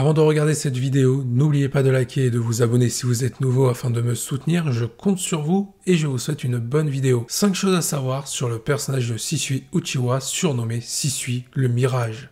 Avant de regarder cette vidéo, n'oubliez pas de liker et de vous abonner si vous êtes nouveau afin de me soutenir, je compte sur vous et je vous souhaite une bonne vidéo. 5 choses à savoir sur le personnage de Shisui Uchiwa, surnommé Shisui le Mirage.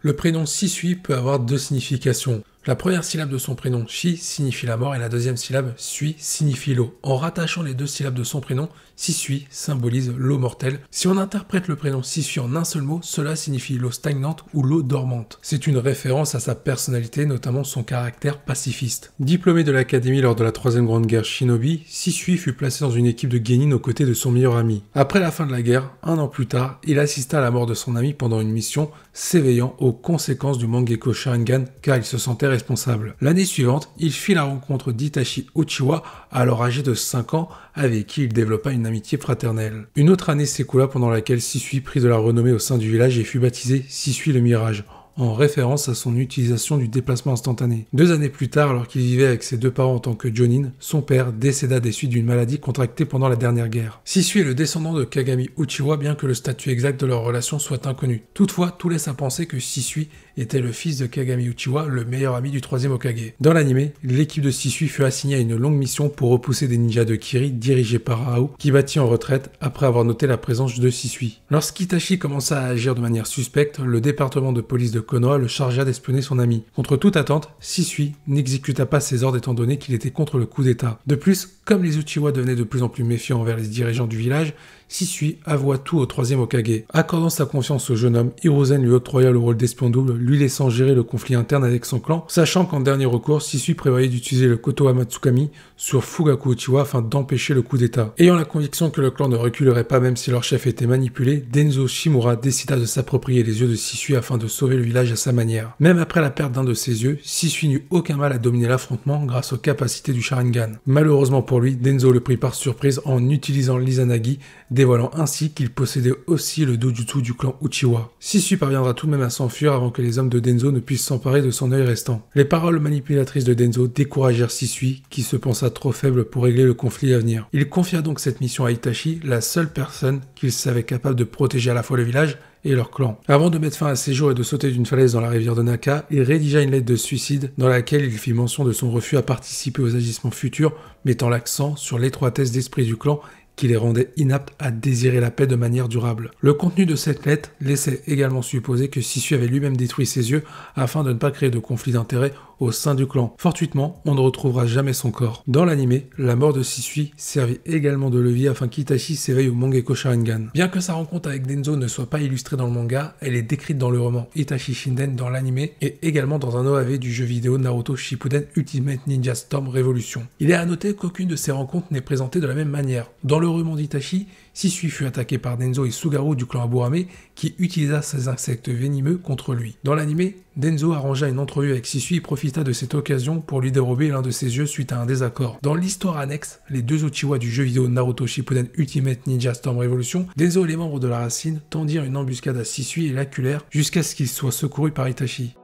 Le prénom Shisui peut avoir deux significations. La première syllabe de son prénom, Shi, signifie la mort et la deuxième syllabe, Sui, signifie l'eau. En rattachant les deux syllabes de son prénom, Shisui symbolise l'eau mortelle. Si on interprète le prénom Shisui en un seul mot, cela signifie l'eau stagnante ou l'eau dormante. C'est une référence à sa personnalité, notamment son caractère pacifiste. Diplômé de l'académie lors de la troisième grande guerre Shinobi, Shisui fut placé dans une équipe de genin aux côtés de son meilleur ami. Après la fin de la guerre, un an plus tard, il assista à la mort de son ami pendant une mission, s'éveillant aux conséquences du Mangekyo Sharingan car il se sentait responsable. L'année suivante, il fit la rencontre d'Itachi Uchiwa, alors âgé de 5 ans, avec qui il développa une amitié fraternelle. Une autre année s'écoula pendant laquelle Shisui prit de la renommée au sein du village et fut baptisé Shisui le Mirage, en référence à son utilisation du déplacement instantané. 2 années plus tard, alors qu'il vivait avec ses deux parents en tant que Jonin, son père décéda des suites d'une maladie contractée pendant la dernière guerre. Shisui est le descendant de Kagami Uchiwa, bien que le statut exact de leur relation soit inconnu. Toutefois, tout laisse à penser que Shisui était le fils de Kagami Uchiwa, le meilleur ami du troisième Hokage. Dans l'anime, l'équipe de Shisui fut assignée à une longue mission pour repousser des ninjas de Kiri dirigés par Raoh, qui battit en retraite après avoir noté la présence de Shisui. Lorsqu'Itachi commença à agir de manière suspecte, le département de police de Konoha le chargea d'espionner son ami. Contre toute attente, Shisui n'exécuta pas ses ordres étant donné qu'il était contre le coup d'état. De plus, comme les Uchiwa devenaient de plus en plus méfiants envers les dirigeants du village, Shisui avoua tout au troisième Hokage. Accordant sa confiance au jeune homme, Hiruzen lui octroya le rôle d'espion double, lui laissant gérer le conflit interne avec son clan, sachant qu'en dernier recours, Shisui prévoyait d'utiliser le Kotoha Matsukami sur Fugaku Uchiwa afin d'empêcher le coup d'état. Ayant la conviction que le clan ne reculerait pas même si leur chef était manipulé, Denzo Shimura décida de s'approprier les yeux de Shisui afin de sauver le village à sa manière. Même après la perte d'un de ses yeux, Shisui n'eut aucun mal à dominer l'affrontement grâce aux capacités du Sharingan. Malheureusement pour lui, Denzo le prit par surprise en utilisant l'Izanagi, dévoilant ainsi qu'il possédait aussi le dojutsu du clan Uchiwa. Shisui parviendra tout de même à s'enfuir avant que les hommes de Denzo ne puissent s'emparer de son œil restant. Les paroles manipulatrices de Denzo découragèrent Shisui, qui se pensa trop faible pour régler le conflit à venir. Il confia donc cette mission à Itachi, la seule personne qu'il savait capable de protéger à la fois le village et leur clan. Avant de mettre fin à ses jours et de sauter d'une falaise dans la rivière de Naka, il rédigea une lettre de suicide dans laquelle il fit mention de son refus à participer aux agissements futurs, mettant l'accent sur l'étroitesse d'esprit du clan qui les rendait inaptes à désirer la paix de manière durable. Le contenu de cette lettre laissait également supposer que Shisui avait lui-même détruit ses yeux afin de ne pas créer de conflit d'intérêts au sein du clan. Fortuitement, on ne retrouvera jamais son corps. Dans l'anime, la mort de Shisui servit également de levier afin qu'Itachi s'éveille au Mangekyo Sharingan. Bien que sa rencontre avec Denzo ne soit pas illustrée dans le manga, elle est décrite dans le roman Itachi Shinden dans l'anime et également dans un OAV du jeu vidéo Naruto Shippuden Ultimate Ninja Storm Revolution. Il est à noter qu'aucune de ces rencontres n'est présentée de la même manière. Dans le roman d'Itachi, Shisui fut attaqué par Denzo et Sugaru du clan Aburame qui utilisa ces insectes venimeux contre lui. Dans l'anime, Denzo arrangea une entrevue avec Shisui et profita de cette occasion pour lui dérober l'un de ses yeux suite à un désaccord. Dans l'histoire annexe, les deux Uchiwa du jeu vidéo Naruto Shippuden Ultimate Ninja Storm Revolution, Denzo et les membres de la racine tendirent une embuscade à Shisui et l'acculèrent jusqu'à ce qu'il soit secouru par Itachi.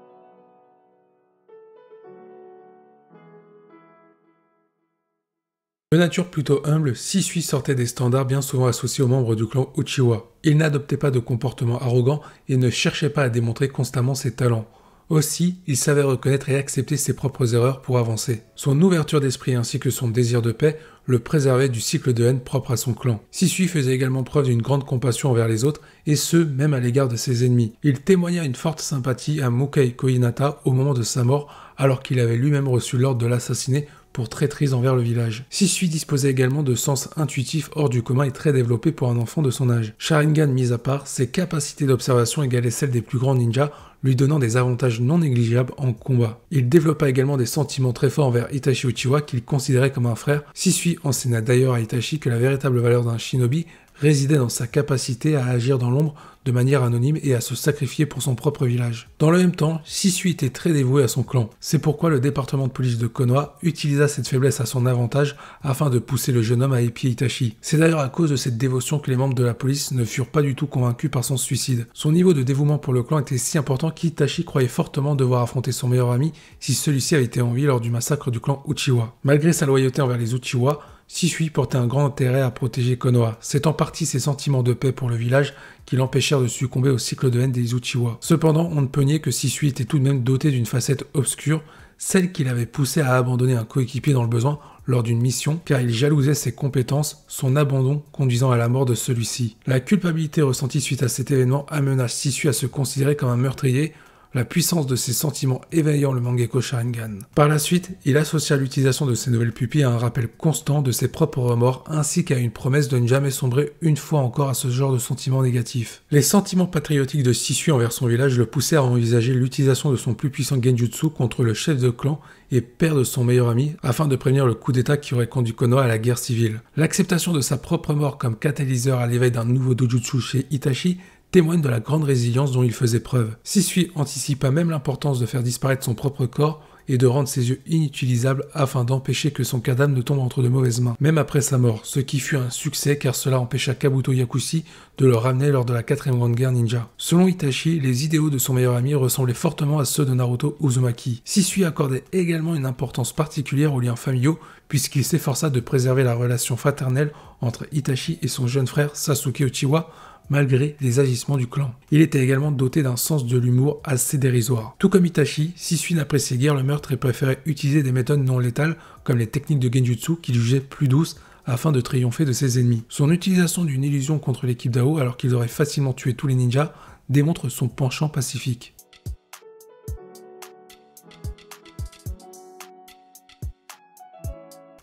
De nature plutôt humble, Shisui sortait des standards bien souvent associés aux membres du clan Uchiwa. Il n'adoptait pas de comportement arrogant et ne cherchait pas à démontrer constamment ses talents. Aussi, il savait reconnaître et accepter ses propres erreurs pour avancer. Son ouverture d'esprit ainsi que son désir de paix le préservaient du cycle de haine propre à son clan. Shisui faisait également preuve d'une grande compassion envers les autres, et ce, même à l'égard de ses ennemis. Il témoigna une forte sympathie à Mukei Kohinata au moment de sa mort, alors qu'il avait lui-même reçu l'ordre de l'assassiner pour traîtrise envers le village. Shisui disposait également de sens intuitifs hors du commun et très développés pour un enfant de son âge. Sharingan mis à part, ses capacités d'observation égalaient celles des plus grands ninjas, lui donnant des avantages non négligeables en combat. Il développa également des sentiments très forts envers Itachi Uchiwa qu'il considérait comme un frère. Shisui enseigna d'ailleurs à Itachi que la véritable valeur d'un shinobi résidait dans sa capacité à agir dans l'ombre de manière anonyme et à se sacrifier pour son propre village. Dans le même temps, Shisui était très dévoué à son clan. C'est pourquoi le département de police de Konoha utilisa cette faiblesse à son avantage afin de pousser le jeune homme à épier Itachi. C'est d'ailleurs à cause de cette dévotion que les membres de la police ne furent pas du tout convaincus par son suicide. Son niveau de dévouement pour le clan était si important qu'Itachi croyait fortement devoir affronter son meilleur ami si celui-ci avait été en vie lors du massacre du clan Uchiwa. Malgré sa loyauté envers les Uchiwa, Shisui portait un grand intérêt à protéger Konoha. C'est en partie ses sentiments de paix pour le village qui l'empêchèrent de succomber au cycle de haine des Uchiwa. Cependant, on ne peut nier que Shisui était tout de même doté d'une facette obscure, celle qui l'avait poussé à abandonner un coéquipier dans le besoin lors d'une mission, car il jalousait ses compétences, son abandon conduisant à la mort de celui-ci. La culpabilité ressentie suite à cet événement amena Shisui à se considérer comme un meurtrier, la puissance de ses sentiments éveillant le Mangekyo Sharingan. Par la suite, il associa l'utilisation de ses nouvelles pupilles à un rappel constant de ses propres remords ainsi qu'à une promesse de ne jamais sombrer une fois encore à ce genre de sentiments négatifs. Les sentiments patriotiques de Shisui envers son village le poussèrent à envisager l'utilisation de son plus puissant Genjutsu contre le chef de clan et père de son meilleur ami afin de prévenir le coup d'état qui aurait conduit Konoha à la guerre civile. L'acceptation de sa propre mort comme catalyseur à l'éveil d'un nouveau dojutsu chez Itachi témoigne de la grande résilience dont il faisait preuve. Shisui anticipa même l'importance de faire disparaître son propre corps et de rendre ses yeux inutilisables afin d'empêcher que son cadavre ne tombe entre de mauvaises mains, même après sa mort, ce qui fut un succès car cela empêcha Kabuto Yakushi de le ramener lors de la 4ème grande guerre ninja. Selon Itachi, les idéaux de son meilleur ami ressemblaient fortement à ceux de Naruto Uzumaki. Shisui accordait également une importance particulière aux liens familiaux puisqu'il s'efforça de préserver la relation fraternelle entre Itachi et son jeune frère Sasuke Uchiwa, malgré les agissements du clan. Il était également doté d'un sens de l'humour assez dérisoire. Tout comme Itachi, Shisui n'appréciait guère le meurtre et préférait utiliser des méthodes non létales comme les techniques de Genjutsu qu'il jugeait plus douces afin de triompher de ses ennemis. Son utilisation d'une illusion contre l'équipe d'Ao alors qu'il aurait facilement tué tous les ninjas démontre son penchant pacifique.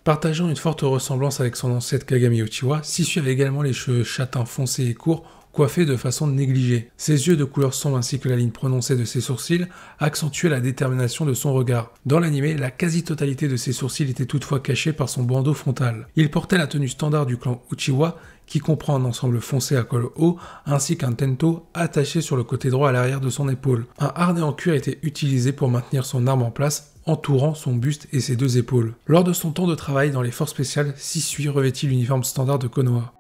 Partageant une forte ressemblance avec son ancêtre Kagami Uchiwa, Shisui avait également les cheveux châtains foncés et courts, coiffés de façon négligée. Ses yeux de couleur sombre ainsi que la ligne prononcée de ses sourcils accentuaient la détermination de son regard. Dans l'anime, la quasi-totalité de ses sourcils était toutefois cachée par son bandeau frontal. Il portait la tenue standard du clan Uchiwa, qui comprend un ensemble foncé à col haut, ainsi qu'un tento attaché sur le côté droit à l'arrière de son épaule. Un harnais en cuir était utilisé pour maintenir son arme en place, entourant son buste et ses deux épaules. Lors de son temps de travail dans les forces spéciales, Shisui revêtit l'uniforme standard de Konoha.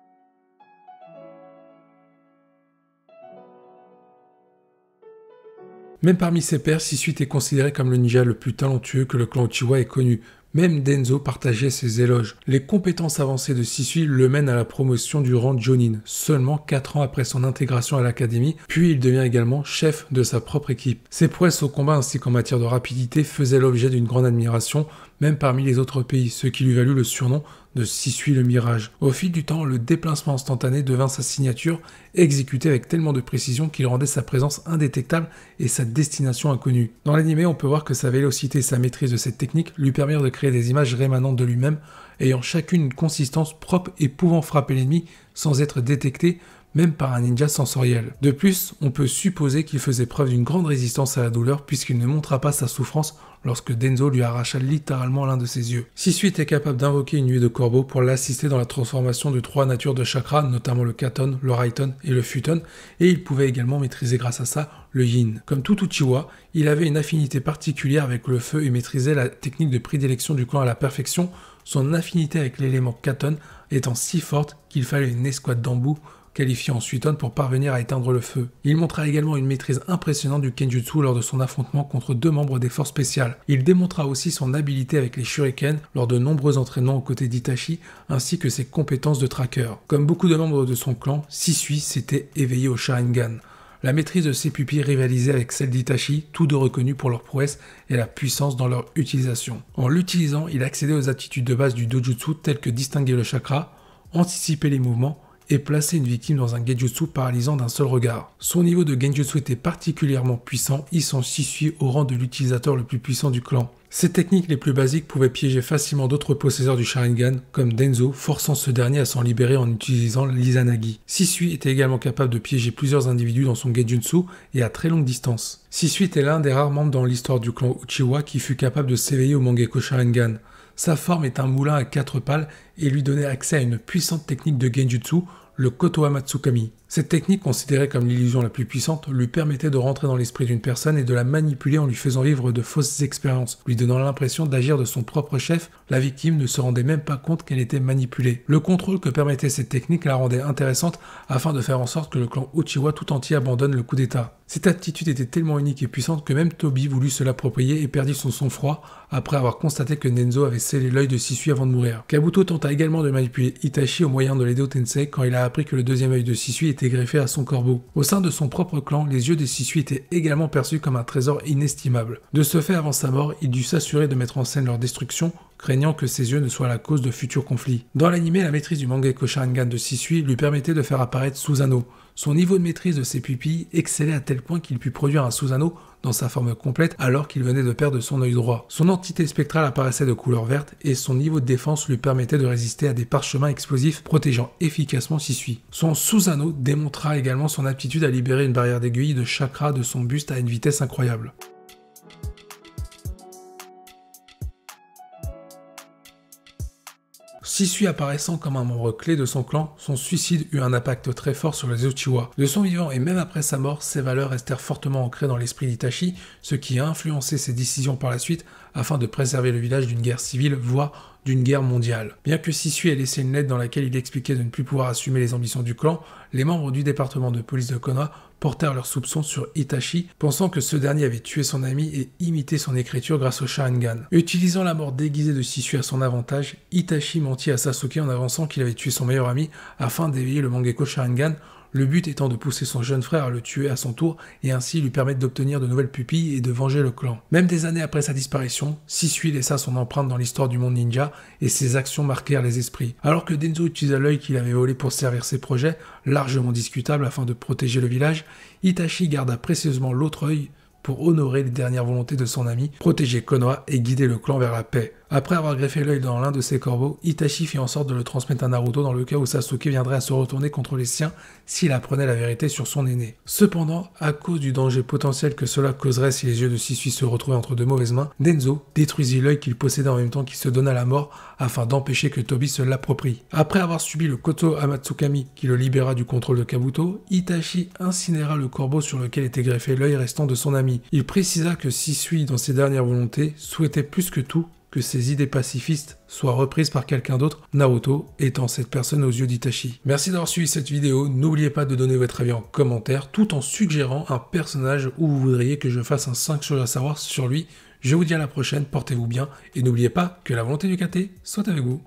Même parmi ses pairs, Shisui était considéré comme le ninja le plus talentueux que le clan Uchiwa ait connu. Même Denzo partageait ses éloges. Les compétences avancées de Shisui le mènent à la promotion du rang Jonin, seulement 4 ans après son intégration à l'académie, puis il devient également chef de sa propre équipe. Ses prouesses au combat ainsi qu'en matière de rapidité faisaient l'objet d'une grande admiration, même parmi les autres pays, ce qui lui valut le surnom de Shisui le Mirage. Au fil du temps, le déplacement instantané devint sa signature, exécuté avec tellement de précision qu'il rendait sa présence indétectable et sa destination inconnue. Dans l'anime, on peut voir que sa vélocité et sa maîtrise de cette technique lui permirent de créer des images rémanentes de lui-même, ayant chacune une consistance propre et pouvant frapper l'ennemi sans être détecté, même par un ninja sensoriel. De plus, on peut supposer qu'il faisait preuve d'une grande résistance à la douleur puisqu'il ne montra pas sa souffrance lorsque Denzo lui arracha littéralement l'un de ses yeux. Shisui était capable d'invoquer une nuée de corbeaux pour l'assister dans la transformation de 3 natures de chakras, notamment le Katon, le Raiton et le Futon, et il pouvait également maîtriser grâce à ça le Yin. Comme tout Uchiwa, il avait une affinité particulière avec le feu et maîtrisait la technique de prédilection du clan à la perfection, son affinité avec l'élément Katon étant si forte qu'il fallait une escouade d'embouts qualifié en Suiton pour parvenir à éteindre le feu. Il montra également une maîtrise impressionnante du Kenjutsu lors de son affrontement contre 2 membres des forces spéciales. Il démontra aussi son habileté avec les shurikens lors de nombreux entraînements aux côtés d'Itachi, ainsi que ses compétences de tracker. Comme beaucoup de membres de son clan, Shisui s'était éveillé au Sharingan. La maîtrise de ses pupilles rivalisait avec celle d'Itachi, tous deux reconnus pour leur prouesse et la puissance dans leur utilisation. En l'utilisant, il accédait aux aptitudes de base du dojutsu telles que distinguer le chakra, anticiper les mouvements, et placer une victime dans un genjutsu paralysant d'un seul regard. Son niveau de genjutsu était particulièrement puissant, hissant Shisui au rang de l'utilisateur le plus puissant du clan. Ces techniques les plus basiques pouvaient piéger facilement d'autres possesseurs du Sharingan, comme Denzo, forçant ce dernier à s'en libérer en utilisant l'Izanagi. Shisui était également capable de piéger plusieurs individus dans son genjutsu et à très longue distance. Shisui était l'un des rares membres dans l'histoire du clan Uchiwa qui fut capable de s'éveiller au Mangekyo Sharingan. Sa forme est un moulin à 4 pales et lui donnait accès à une puissante technique de genjutsu, le Kotoha Matsukami. Cette technique, considérée comme l'illusion la plus puissante, lui permettait de rentrer dans l'esprit d'une personne et de la manipuler en lui faisant vivre de fausses expériences, lui donnant l'impression d'agir de son propre chef. La victime ne se rendait même pas compte qu'elle était manipulée. Le contrôle que permettait cette technique la rendait intéressante afin de faire en sorte que le clan Uchiwa tout entier abandonne le coup d'état. Cette aptitude était tellement unique et puissante que même Tobi voulut se l'approprier et perdit son sang-froid après avoir constaté que Denzo avait scellé l'œil de Shisui avant de mourir. Kabuto tenta également de manipuler Itachi au moyen de l'Edo Tensei quand il a appris que le deuxième œil de Shisui était greffé à son corbeau. Au sein de son propre clan, les yeux de Shisui étaient également perçus comme un trésor inestimable. De ce fait, avant sa mort, il dut s'assurer de mettre en scène leur destruction, craignant que ses yeux ne soient la cause de futurs conflits. Dans l'anime, la maîtrise du Mangekyo Sharingan de Shisui lui permettait de faire apparaître Susanoo. Son niveau de maîtrise de ses pupilles excellait à tel point qu'il put produire un Susanoo dans sa forme complète alors qu'il venait de perdre son œil droit. Son entité spectrale apparaissait de couleur verte et son niveau de défense lui permettait de résister à des parchemins explosifs protégeant efficacement Shisui. Son Susanoo démontra également son aptitude à libérer une barrière d'aiguille de chakra de son buste à une vitesse incroyable. Shisui apparaissant comme un membre clé de son clan, son suicide eut un impact très fort sur les Uchiwa. De son vivant et même après sa mort, ses valeurs restèrent fortement ancrées dans l'esprit d'Itachi, ce qui a influencé ses décisions par la suite afin de préserver le village d'une guerre civile, voire d'une guerre mondiale. Bien que Shisui ait laissé une lettre dans laquelle il expliquait de ne plus pouvoir assumer les ambitions du clan, les membres du département de police de Konoha portèrent leurs soupçons sur Itachi, pensant que ce dernier avait tué son ami et imité son écriture grâce au Sharingan. Utilisant la mort déguisée de Shisui à son avantage, Itachi mentit à Sasuke en avançant qu'il avait tué son meilleur ami afin d'éveiller le Mangekyo Sharingan, le but étant de pousser son jeune frère à le tuer à son tour et ainsi lui permettre d'obtenir de nouvelles pupilles et de venger le clan. Même des années après sa disparition, Shisui laissa son empreinte dans l'histoire du monde ninja et ses actions marquèrent les esprits. Alors que Denzo utilisa l'œil qu'il avait volé pour servir ses projets, largement discutables afin de protéger le village, Itachi garda précieusement l'autre œil pour honorer les dernières volontés de son ami, protéger Konoha et guider le clan vers la paix. Après avoir greffé l'œil dans l'un de ses corbeaux, Itachi fit en sorte de le transmettre à Naruto dans le cas où Sasuke viendrait à se retourner contre les siens s'il apprenait la vérité sur son aîné. Cependant, à cause du danger potentiel que cela causerait si les yeux de Shisui se retrouvaient entre de mauvaises mains, Denzo détruisit l'œil qu'il possédait en même temps qu'il se donna la mort afin d'empêcher que Tobi se l'approprie. Après avoir subi le Koto Amatsukami qui le libéra du contrôle de Kabuto, Itachi incinéra le corbeau sur lequel était greffé l'œil restant de son ami. Il précisa que Shisui, dans ses dernières volontés, souhaitait plus que tout que ses idées pacifistes soient reprises par quelqu'un d'autre, Naruto étant cette personne aux yeux d'Itachi. Merci d'avoir suivi cette vidéo, n'oubliez pas de donner votre avis en commentaire, tout en suggérant un personnage où vous voudriez que je fasse un 5 choses à savoir sur lui. Je vous dis à la prochaine, portez-vous bien, et n'oubliez pas que la volonté du KT soit avec vous.